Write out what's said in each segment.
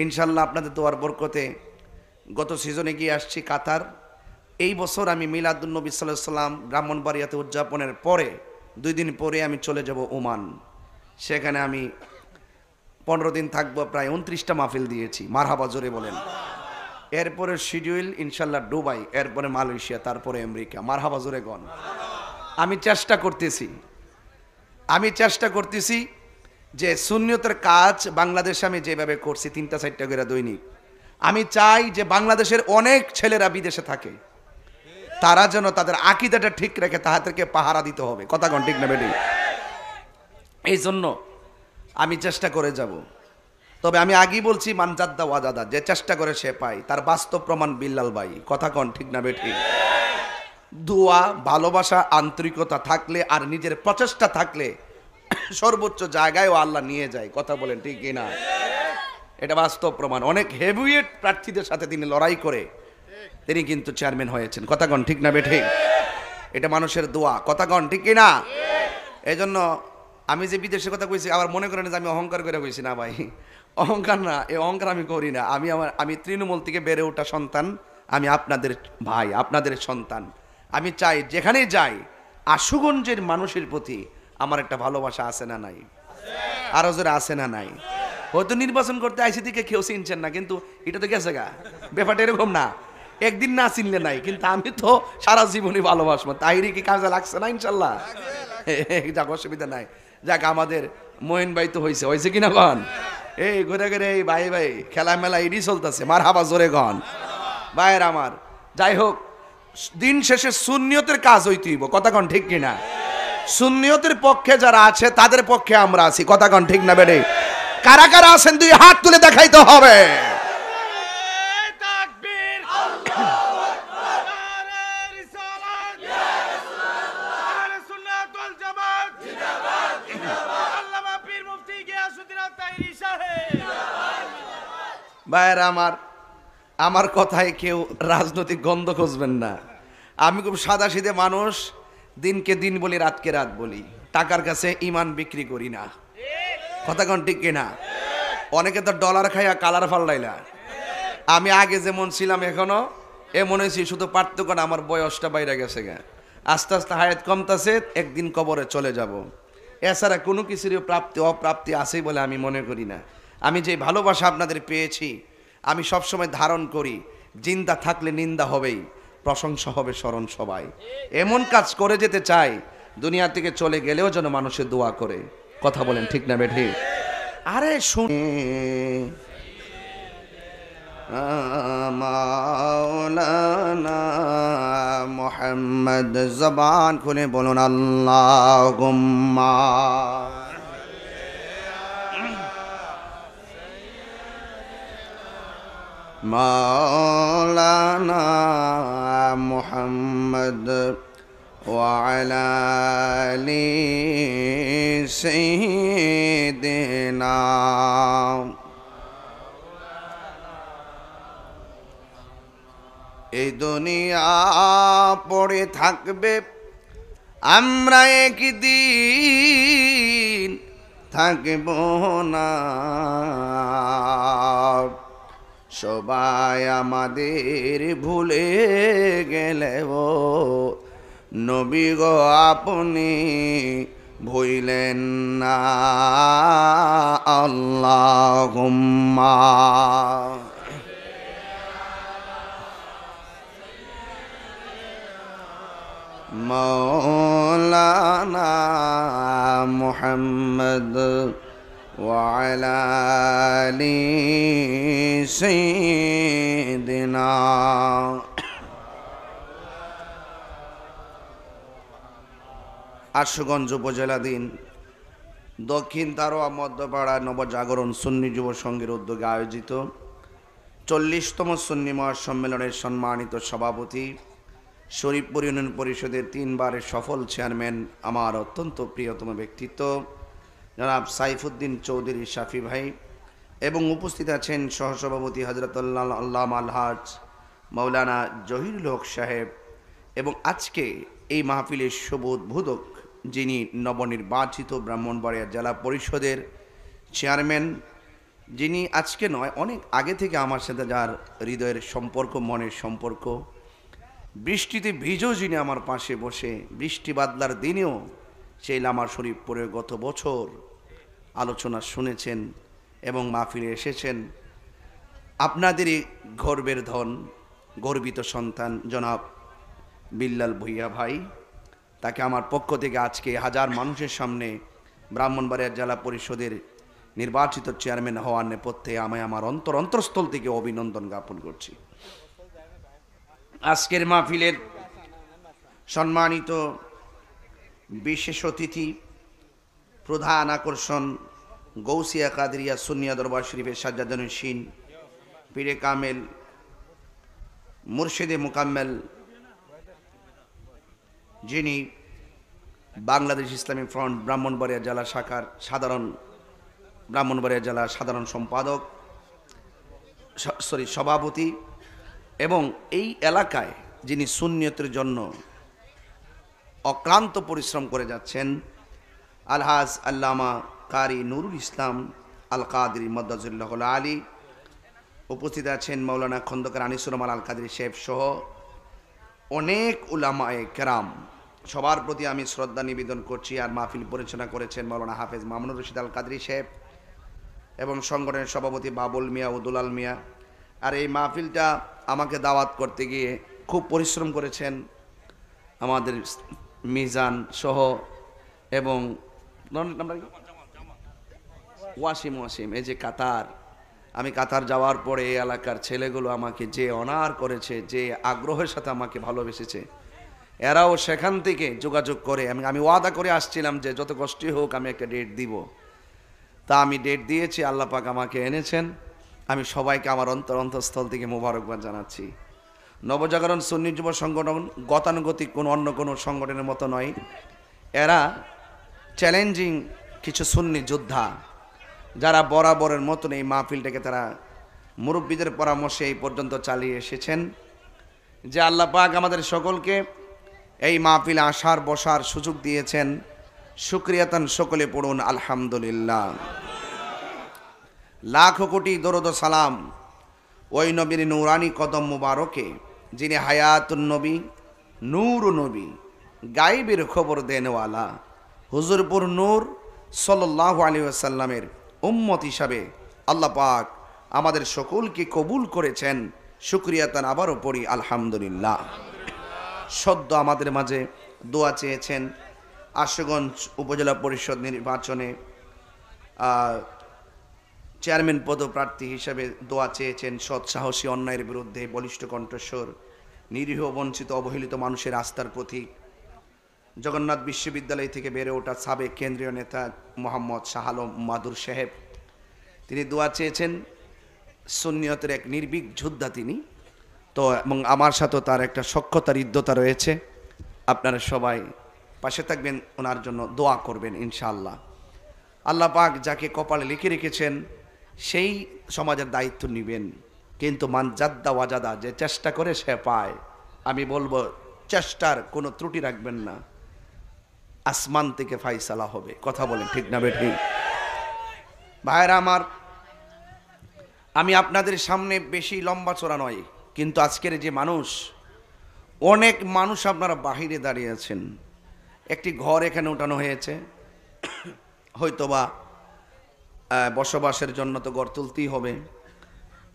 ইনশাল্লাহ আপনাদের দোয়ার বরকতে গত সিজনে গিয়ে আসছি কাতার। এই বছর আমি মিলাদুন্নবী সাল্লাল্লাহু আলাইহি সাল্লাম ব্রাহ্মণবাড়িয়াতে উদযাপনের পরে 2 দিন পরে আমি চলে যাব ওমান। সেখানে আমি 15 দিন থাকবো, প্রায় 29টা মাহফিল দিয়েছি। মারহাবা জোরে বলেন। এরপরে শিডিউল ইনশাল্লাহ দুবাই, এরপরে মালয়েশিয়া, তারপরে আমেরিকা। মারহাবা জোরে গন। আমি চেষ্টা করতেছি যে সুন্নিয়তের কাজ বাংলাদেশে আমি যেভাবে করছি 3-4টা করে দৈনিক, আমি চাই যে বাংলাদেশের অনেক ছেলেরা বিদেশে থাকে, তারা যেন তাদের আকীদাটা ঠিক রেখে তাদেরকে পাহারা দিতে হবে। কথা কোন ঠিক না বেটি? এই জন্য আমি চেষ্টা করে যাব। তবে আমি আগেই বলছি, মানজাদ্দা ওয়াজাদা, যে চেষ্টা করে সে পায়, তার বাস্তব প্রমাণ বিল্লাল ভাই। কথা কোন ঠিক না বেটি? দোয়া, ভালোবাসা, আন্তরিকতা থাকলে আর নিজের প্রচেষ্টা থাকলে সর্বোচ্চ জায়গায়ও আল্লাহ নিয়ে যায়। কথা বলেন ঠিক কিনা? এটা বাস্তব প্রমাণ। অনেক হেভিওয়েট প্রার্থীদের সাথে তিনি লড়াই করে তিনি কিন্তু চেয়ারম্যান হয়েছেন। কথা কন ঠিক না বেঠিক? এটা মানুষের দোয়া। কথা কন ঠিক কিনা? এই জন্য আমি যে বিদেশের কথা কইছি আবার মনে করেন যে আমি অহংকার করে কইছি না ভাই, অহংকার না, এই অহংকার আমি করি না। আমি তৃণমূল থেকে বেড়ে ওঠা সন্তান, আমি আপনাদের ভাই, আপনাদের সন্তান। আমি চাই যেখানেই যাই আশুগঞ্জের মানুষের প্রতি আমার একটা ভালোবাসা আছে না নাই? আরো জোরে আছে না নাই? হয়তো নির্বাচন করতে আইসি থেকে কেউ চিনছেন না, কিন্তু এটা তো গেছে গা। ব্যাপারটা এরকম না, একদিন না চিনলে নাই, কিন্তু আমি তো সারা জীবনই ভালোবাসবো। তাইরি কি কাজে লাগছে না? ইনশাল্লাহ যাক, অসুবিধা নাই। যাক, আমাদের মহিন ভাই তো হয়েছে কিনা গন? এই ঘুরে ঘুরে এই ভাই ভাই খেলা মেলা এডি চলতেছে। মার হাবা জোরে গন ভাইয়ের আমার। যাই হোক, দিন শেষে সুন্নিয়তের কাজ হইতে হইব। কথা কন ঠিক কিনা? সুন্নিয়তের পক্ষে যারা আছে তাদের পক্ষে আমরা আছি। কথা কন ঠিক না বেড়ে? কারা কারা আছেন 2 হাত তুলে দেখাইতে হবে। ভাইয়েরা আমার কথায় কেউ রাজনৈতিক গন্ধ খুঁজবেন না। আমি খুব সাদা সিধে মানুষ, দিনকে দিন বলি, রাতকে রাত বলি। টাকার কাছে ইমান বিক্রি করি না। কথা কোন ঠিক কিনা? অনেকে তো ডলার খাইয়া কালার ফাল্লাইলা। আমি আগে যেমন ছিলাম এখনো এমন হয়েছি, শুধু পার্থক্য না আমার বয়সটা বাইরে গেছে গা। আস্তে আস্তে হায়াত কমতাছে, একদিন কবরে চলে যাব। এছাড়া কোনো কিছুরই প্রাপ্তি অপ্রাপ্তি আছেই বলে আমি মনে করি না। আমি যে ভালোবাসা আপনাদের পেয়েছি আমি সবসময় ধারণ করি, জিন্দা থাকলে নিন্দা হবেই, প্রশংসা হবে স্মরণ সবাই। এমন কাজ করে যেতে চাই দুনিয়া থেকে চলে গেলেও যেন মানুষের দোয়া করে। কথা বলেন ঠিক না বেঠি? আরে শুনে মাওলানা মুহাম্মদ, জবান খুলে বলুন আল্লাহুম্মা। মাওলানা মুহাম্মদ ওয়া আলা আলি সাইয়্যিদিনা। এই দুনিয়া পড়ে থাকবে, আমরা একদিন থাকব না। সবাই আমাদের ভুলে গেলেও নবী গো আপনি ভুলেন না। আল্লাহুম্মা মাওলানা মুহাম্মদ ওয়া আলা আলি সাইয়্যিদিনা। আশুগঞ্জ উপজেলাধীন দক্ষিণ তারোয়া মধ্যপাড়া নবজাগরণ সুন্নি যুব সংঘের উদ্যোগে আয়োজিত 40তম সুন্নি মহাসম্মেলনের সম্মানিত সভাপতি, শরীফপুর ইউনিয়ন পরিষদের 3 বারের সফল চেয়ারম্যান, আমার অত্যন্ত প্রিয়তম ব্যক্তিত্ব জনাব সাইফুদ্দিন চৌধুরী শাফি ভাই, এবং উপস্থিত আছেন সহসভাপতি হযরত আল্লামা আলহাজ মাওলানা জহিরুল হক সাহেব, এবং আজকে এই মাহফিলের শুভ উদ্বোধক যিনি নবনির্বাচিত ব্রাহ্মণবাড়িয়া জেলা পরিষদের চেয়ারম্যান যিনি আজকে নয়, অনেক আগে থেকে আমার সাথে যার হৃদয়ের সম্পর্ক, মনের সম্পর্ক, বৃষ্টিতে ভিজেও যিনি আমার পাশে বসে বৃষ্টি বাদলার দিনেও সেই লামা শরীফ পড়ে গত বছর আলোচনা শুনেছেন এবং মাহফিলে এসেছেন, আপনাদেরই গর্বের ধন, গর্বিত সন্তান জনাব বিল্লাল ভুইয়া ভাই, তাকে আমার পক্ষ থেকে আজকে হাজার মানুষের সামনে ব্রাহ্মণবাড়িয়া জেলা পরিষদের নির্বাচিত চেয়ারম্যান হওয়ার নেপথ্যে আমি আমার অন্তরস্থল থেকে অভিনন্দন জ্ঞাপন করছি। আজকের মাহফিলের সম্মানিত বিশেষ অতিথি, প্রধান আকর্ষণ, গৌসিয়া কাদরিয়া সুন্নিয়া দরবার শরীফের সাজ্জাদুন্নশীন, পীরে কামেল, মুর্শিদে মুকাম্মেল, যিনি বাংলাদেশ ইসলামী ফ্রন্ট ব্রাহ্মণবাড়িয়া জেলা শাখার ব্রাহ্মণবাড়িয়া জেলা সাধারণ সম্পাদক, সভাপতি, এবং এই এলাকায় যিনি সুন্নিয়তের জন্য অক্লান্ত পরিশ্রম করে যাচ্ছেন, আলহাজ আল্লামা কারি নুরুল ইসলাম আল কাদরি মদ্দাজুল্লাহ আলী। উপস্থিত আছেন মৌলানা খন্দকার আনিসুর রহমান আল কাদরি সাহেব সহ অনেক উলামায়ে কেরাম। সবার প্রতি আমি শ্রদ্ধা নিবেদন করছি। আর মাহফিল পরিচালনা করেছেন মৌলানা হাফেজ মামুনুর রশিদ আল কাদরি সাহেব এবং সংগঠনের সভাপতি বাবুল মিয়া ও দুলাল মিয়া। আর এই মাহফিলটা আমাকে দাওয়াত করতে গিয়ে খুব পরিশ্রম করেছেন আমাদের মিজান সহ, এবং ওয়াসিম, এই যে কাতার, আমি কাতার যাওয়ার পরে এই এলাকার ছেলেগুলো আমাকে যে অনার করেছে, যে আগ্রহের সাথে আমাকে ভালোবেসেছে, এরাও সেখান থেকে যোগাযোগ করে, আমি ওয়াদা করে আসছিলাম যে যত কষ্টই হোক আমি একটা ডেট দিব। তা আমি ডেট দিয়েছি, আল্লাহ পাক আমাকে এনেছেন। আমি সবাইকে আমার অন্তঃস্থল থেকে মোবারকবাদ জানাচ্ছি। নবজাগরণ সুন্নি যুব সংগঠন গতানুগতিক অন্য কোনো সংগঠনের মতো নয়। এরা চ্যালেঞ্জিং কিছু সুন্নি যোদ্ধা, যারা বরাবরের মতন এই মাহফিলটাকে তারা মুরব্বীদের পরামর্শে এই পর্যন্ত চালিয়ে এসেছেন। যে আল্লাহ পাক আমাদের সকলকে এই মাহফিলে আসার বসার সুযোগ দিয়েছেন, শুকরিয়াতান সকলে পড়ুন আলহামদুলিল্লাহ। লাখো কোটি দরুদ ও সালাম ওই নবীর নূরানি কদম মুবারকে, যিনি হায়াতুন নবী, নূর নবী, গায়েবের খবর দেনওয়ালা, হুজুরপুর নূর সাল্লাল্লাহু আলাইহি ওয়াসাল্লামের উম্মত হিসাবে আল্লাহ পাক আমাদের সকলকে কবুল করেছেন। শুকরিয়াতান আবারও পড়ি আলহামদুলিল্লাহ। সদ্য আমাদের মাঝে দোয়া চেয়েছেন আশুগঞ্জ উপজেলা পরিষদ নির্বাচনে চেয়ারম্যান পদপ্রার্থী হিসেবে দোয়া চেয়েছেন সৎ সাহসী অন্যায়ের বিরুদ্ধে বলিষ্ঠ কণ্ঠস্বর, নিরীহ বঞ্চিত অবহেলিত মানুষের আস্থার প্রতীক, জগন্নাথ বিশ্ববিদ্যালয় থেকে বেড়ে ওঠা সাবেক কেন্দ্রীয় নেতা মোহাম্মদ শাহ আলম মাদুর সাহেব। তিনি দোয়া চেয়েছেন, সুন্নিয়তের এক নির্ভীক যোদ্ধা তিনি তো, এবং আমার সাথেও তার একটা সখ্যতার হৃদ্যতা রয়েছে। আপনারা সবাই পাশে থাকবেন, ওনার জন্য দোয়া করবেন ইনশাআল্লাহ। আল্লাহ পাক যাকে কপালে লিখে রেখেছেন সেই সমাজের দায়িত্ব নেবেন, কিন্তু মান জাদ্দা ওয়াজাদা, যে চেষ্টা করে সে পায়। আমি বলবো চেষ্টার কোনো ত্রুটি রাখবেন না, আসমান থেকে ফাইসালা হবে। কথা বলেন ঠিক না বেঠিক? ভাইরা আমার, আমি আপনাদের সামনে বেশি লম্বা চড়া নয়, কিন্তু আজকের যে মানুষ, অনেক মানুষ আপনারা বাহিরে দাঁড়িয়ে আছেন। একটি ঘর এখানে উঠানো হয়েছে, হয়তোবা বসবাসের জন্য তো ঘর তুলতেই হবে।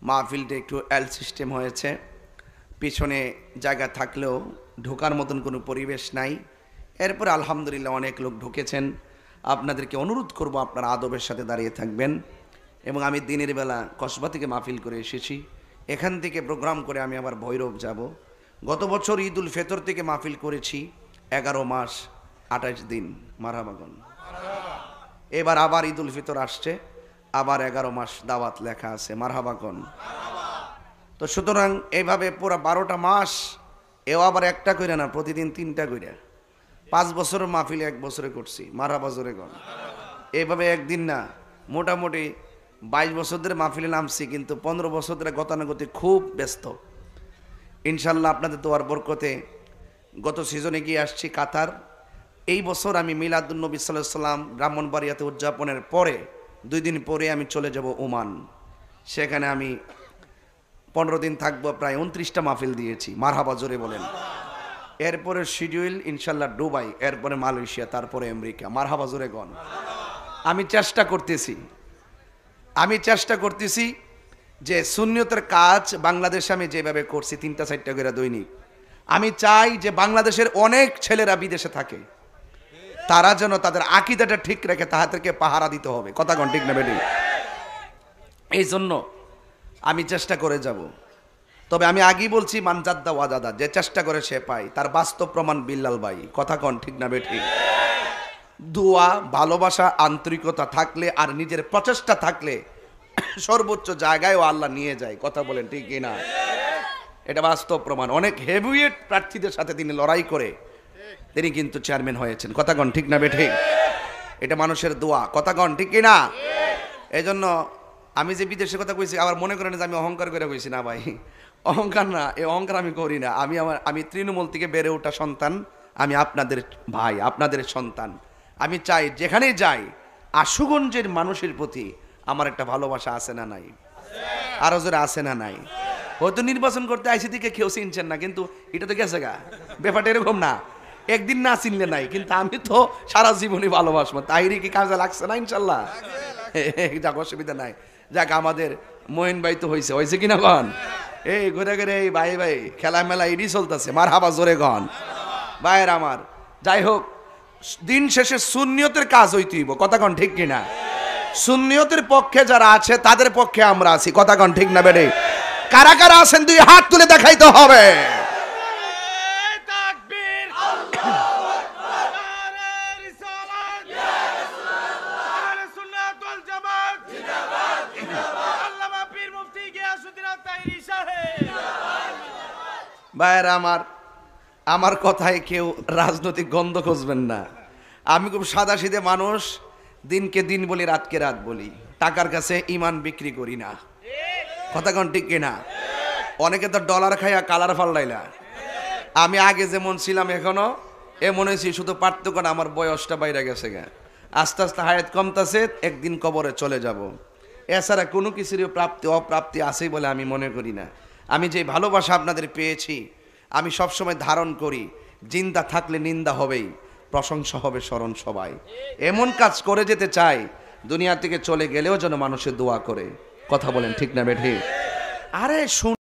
মাহফিলটা একটু এল সিস্টেম হয়েছে, পিছনে জায়গা থাকলেও ঢোকার মতন কোনো পরিবেশ নাই। এরপরে আলহামদুলিল্লাহ অনেক লোক ঢুকেছেন। আপনাদেরকে অনুরোধ করব আপনারা আদবের সাথে দাঁড়িয়ে থাকবেন। এবং আমি দিনের বেলা কসবা থেকে মাহফিল করে এসেছি, এখান থেকে প্রোগ্রাম করে আমি আবার ভৈরব যাব। গত বছর ঈদ উল ফিতর থেকে মাহফিল করেছি 11 মাস 28 দিন, মারহাবাগন। এবার আবার ঈদ উল ফিতর আসছে, আবার 11 মাস দাওয়াত লেখা আছে, মারহাবাগন। তো সুতরাং এইভাবে পুরো 12টা মাস, এও আবার একটা করে না, প্রতিদিন 3টা করে। 5 বছরের মাহফিল 1 বছরে করছি, মারহাবা জোরে গন। এইভাবে একদিন না, মোটামুটি 22 বছর ধরে মাহফিলে নামছি, কিন্তু 15 বছর ধরে গতানুগতিক খুব ব্যস্ত। ইনশাল্লাহ আপনাদের দোয়ার বরকতে গত সিজনে গিয়ে আসছি কাতার। এই বছর আমি মিলাদুন নবী সাল্লাল্লাহু আলাইহি ওয়াসাল্লাম ব্রাহ্মণবাড়িয়াতে উদযাপনের পরে 2 দিন পরে আমি চলে যাব ওমান। সেখানে আমি 15 দিন থাকবো, প্রায় 29টা মাহফিল দিয়েছি। মারহাবা জোরে বলেন। এরপরে শিডিউল ইনশাল্লাহ দুবাই, এরপরে মালয়েশিয়া, তারপরে আমেরিকা। মারহাবা জোরে গণ। আমি চেষ্টা করতেছি যে সুন্নিয়তের কাজ বাংলাদেশে আমি যেভাবে করছি 3-4টা করে দৈনিক, আমি চাই যে বাংলাদেশের অনেক ছেলেরা বিদেশে থাকে, তারা যেন তাদের আকীদাটা ঠিক রেখে তাদেরকে পাহারা দিতে হবে। কথা কোন ঠিক না বেটি? এই জন্য আমি চেষ্টা করে যাব। তবে আমি আগেই বলছি, মানজাদ্দা ওয়াজাদা, যে চেষ্টা করে সে পায়, তার বাস্তব প্রমাণ বিল্লাল ভাই। কথা কোন ঠিক না বেটি? দোয়া, ভালোবাসা, আন্তরিকতা থাকলে আর নিজের প্রচেষ্টা থাকলে সর্বোচ্চ জায়গায় ও আল্লাহ নিয়ে যায়। কথা বলেন ঠিক কিনা? এটা বাস্তব প্রমাণ। অনেক হেভিওয়েট প্রার্থীদের সাথে তিনি লড়াই করে তিনি কিন্তু চেয়ারম্যান হয়েছেন। কথা কন ঠিক না বেঠিক? এটা মানুষের দোয়া। কথা কন ঠিক কিনা? এই জন্য আমি যে বিদেশের কথা কইছি, আবার মনে করেন যে আমি অহংকার করে কইছি। না ভাই, অহংকার না, এই অহংকার আমি করি না। আমি তৃণমূল থেকে বেড়ে ওঠা সন্তান, আমি আপনাদের ভাই, আপনাদের সন্তান। আমি চাই যেখানেই যাই আশুগঞ্জের মানুষের প্রতি আমার একটা ভালোবাসা আছে না নাই? আরো জোরে আছে না নাই? হয়তো নির্বাচন করতে আইসি থেকে কেউ চিনছেন না, কিন্তু এটা তো গেছে গা। ব্যাপারটা এরকম না, একদিন না চিনলে নাই, কিন্তু আমি তো সারা জীবনই ভালোবাসবো। তাইরি কি কাজে লাগছে না? ইনশাল্লাহ যাক, অসুবিধা নাই। যাক, আমাদের মহিন ভাই তো হয়েছে কিনা গন? এই ঘুরে ঘুরে এই ভাই ভাই খেলা মেলা এডি চলতেছে। মারহাবা জোরে গন ভাইয়ের আমার। যাই হোক, দিন শেষে সুন্নিয়তের কাজ হইতেইব। কথা কন ঠিক কিনা? সুন্নিয়তের পক্ষে যারা আছে তাদের পক্ষে আমরা আছি। কথা কন ঠিক না বেড়ে? কারা কারা আছেন 2 হাত তুলে দেখাইতে হবে। ভাইয়ের আমার কথায় কেউ রাজনৈতিক গন্ধ খুঁজবেন না। আমি খুব সাদা সিধে মানুষ, দিনকে দিন বলি, রাতকে রাত বলি। টাকার কাছে ইমান বিক্রি করি না। কথা কোন ঠিক কিনা? অনেকে তো ডলার খাইয়া কালার ফাল্লাইলা। আমি আগে যেমন ছিলাম এখনো এমন হয়েছি, শুধু পার্থক্য না আমার বয়সটা বাইরে গেছে গা। আস্তে আস্তে হায়াত কমতাছে, একদিন কবরে চলে যাব। এছাড়া কোনো কিছুরই প্রাপ্তি অপ্রাপ্তি আছেই বলে আমি মনে করি না। আমি যে ভালোবাসা আপনাদের পেয়েছি আমি সবসময় ধারণ করি। জিন্দা থাকলে নিন্দা হবেই, প্রশংসা হবে স্মরণ সবাই। এমন কাজ করে যেতে চাই দুনিয়া থেকে চলে গেলেও যেন মানুষের দোয়া করে। কথা বলেন ঠিক না বেঠি? আরে শুন।